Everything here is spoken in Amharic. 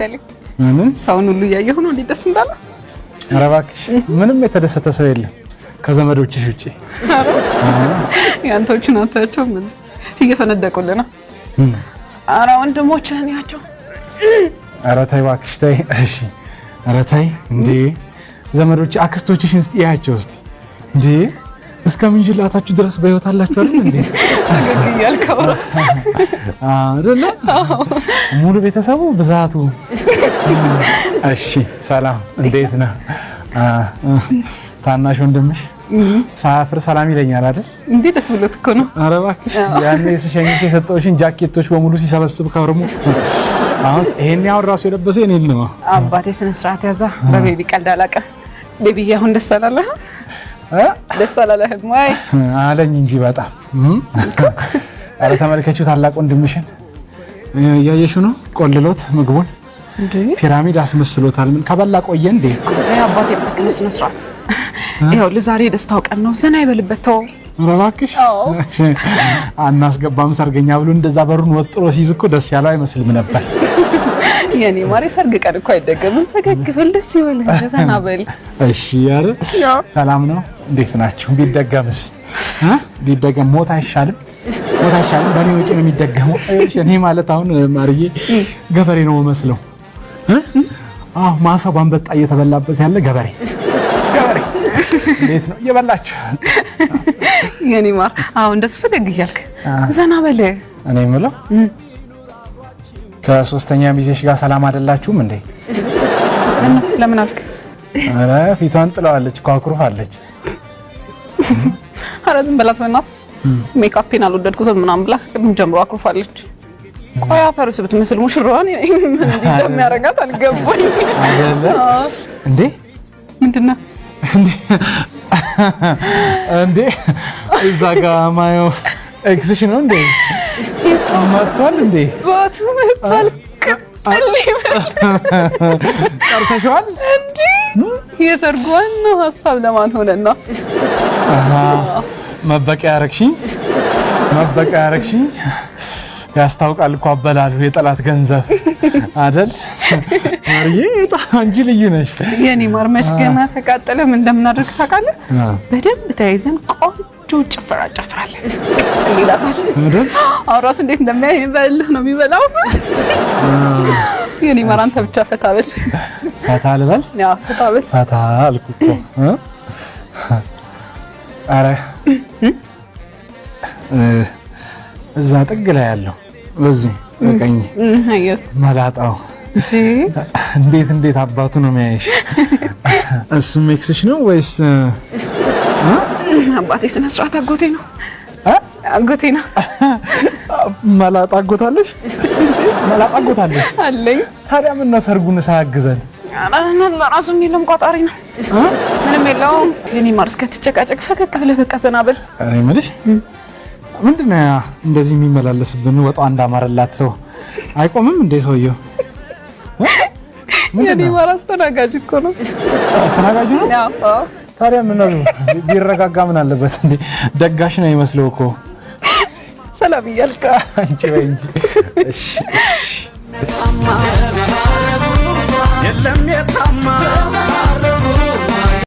መሰለኝ ሰውን ሁሉ ያየሁ ነው ደስ እንዳለ ኧረ እባክሽ ምንም የተደሰተ ሰው የለም ከዘመዶችሽ ውጪ ያንተዎችን አታያቸው ምን እየፈነደቁልህ ነው ኧረ ወንድሞችህን ያቸው ኧረ ተይ እባክሽ ተይ እሺ ኧረ ተይ እንዴ ዘመዶች አክስቶችሽን እስቲ ያያቸው እስቲ እንዴ እስከምንጅላታችሁ ድረስ በህይወት አላችሁ አይደል እንዴ ያልከው አይደል ሙሉ ቤተሰቡ ብዛቱ እሺ ሰላም እንዴት ነህ ታናሽ ወንድምሽ ሳፍር ሰላም ይለኛል አይደል እንዴ ደስ ብሎት እኮ ነው ኧረ እባክሽ ያኔ ስሸኝሽ የሰጠውሽን ጃኬቶች በሙሉ ሲሰበስብ ከርሞ አሁን ይሄን ያው ራሱ የለበሰ እኔን ነው አባቴ ስነ ስርዓት ያዛ በቤቢ ቀልድ አላቀ ቤቢ አሁን ደስ አላለህ ደስ አላለህ ማይ አለኝ እንጂ በጣም አረ ተመልከቹ ታላቅ ወንድምሽን ያየሽው ነው ቆልሎት ምግቡን እንዴ ፒራሚድ አስመስሎታል ምን ከበላ ቆየ እንዴ አባቴ በትክክል ስነ ስርዓት ይሄው ለዛሬ ደስታው ቀን ነው ዘና ይበልበት ተው ረባክሽ አናስገባም ሰርገኛ ብሎ እንደዛ በሩን ወጥሮ ሲይዝ እኮ ደስ ያለው አይመስልም ነበር የኔ ማሪ ሰርግ ቀን እኮ አይደገምም ፈገግ ብል ደስ ይበል ዘና በል እሺ ያረ ሰላም ነው እንዴት ናችሁ ቢደገምስ ቢደገም ሞት አይሻልም በኔ ወጪ ነው የሚደገመው እኔ ማለት አሁን ማርዬ ገበሬ ነው መስለው ማሳው ባንበጣ እየተበላበት ያለ ገበሬ እንዴት ነው እየበላችሁ የኔ ማር አሁን ደስ ፈገግ ይያልክ ዘና በል እኔ የምለው ከሶስተኛ ሚዜሽ ጋር ሰላም አይደላችሁም እንዴ ለምን አልክ አረ ፊቷን ጥለዋለች ኳኩሩፋለች አረ ዝም በላት በእናት ሜካፕን አልወደድኩትም ምናምን ብላ ምን ጀምሮ አኩርፋለች ቆይ አፈርስ ብትመስል ሙሽራዋን እንደሚያረጋት አልገባኝ አይደለ እንዴ ምንድነው እንዴ እዛ ጋር ማየው ኤክስሽ ነው እንዴ አማቷል እንዴ ባትመጣል ቀርተሽዋል እንዴ የሰርጓን ነው ሐሳብ ለማን ሆነና መበቂያ ያረክሽኝ ያስታውቃል እኮ አበላሉ የጠላት ገንዘብ አይደል ማርዬ አንቺ ልዩ ነሽ የኔ ማር መስገና ተቃጠለ ምን እንደምናደርግ ታውቃለህ በደንብ ተያይዘን ቆንጆ ጭፈራ ጨፍራለን ይላታል አይደል አውራስ እንዴት እንደሚያይበልህ ነው የሚበላው የኔ ማር አንተ ብቻ ፈታ በል ያው ፈታ አልኩ እኮ አረ እዛ ጥግ ላይ ያለው በዚህ በቀኝ አየስ መላጣው እንዴት አባቱ ነው የሚያይሽ እሱ ሜክስሽ ነው ወይስ አባቴ ስነ ስርዓት አጎቴ ነው መላጣ አጎታለሽ አለኝ ታዲያ ምን ነው ሰርጉን ሳያግዘን ራሱ የሚለም ቋጣሪ ነው ምንም የለውም የኔ ማር እስከትጨቃጨቅ ፈከክ ብለህ በቃ ዘና በል እኔ የምልሽ ምንድነው እንደዚህ የሚመላለስብን ወጣው እንዳማረላት ሰው አይቆምም እንዴ ሰውየው የኔ ማር አስተናጋጅ እኮ ነው አስተናጋጅ ነው አዎ ታዲያ ምን ነው ቢረጋጋ ምን አለበት እንዴ ደጋሽ ነው ይመስለው እኮ ሰላም ይያልካ አንቺ ወይ እንጂ እሺ የለም የታማ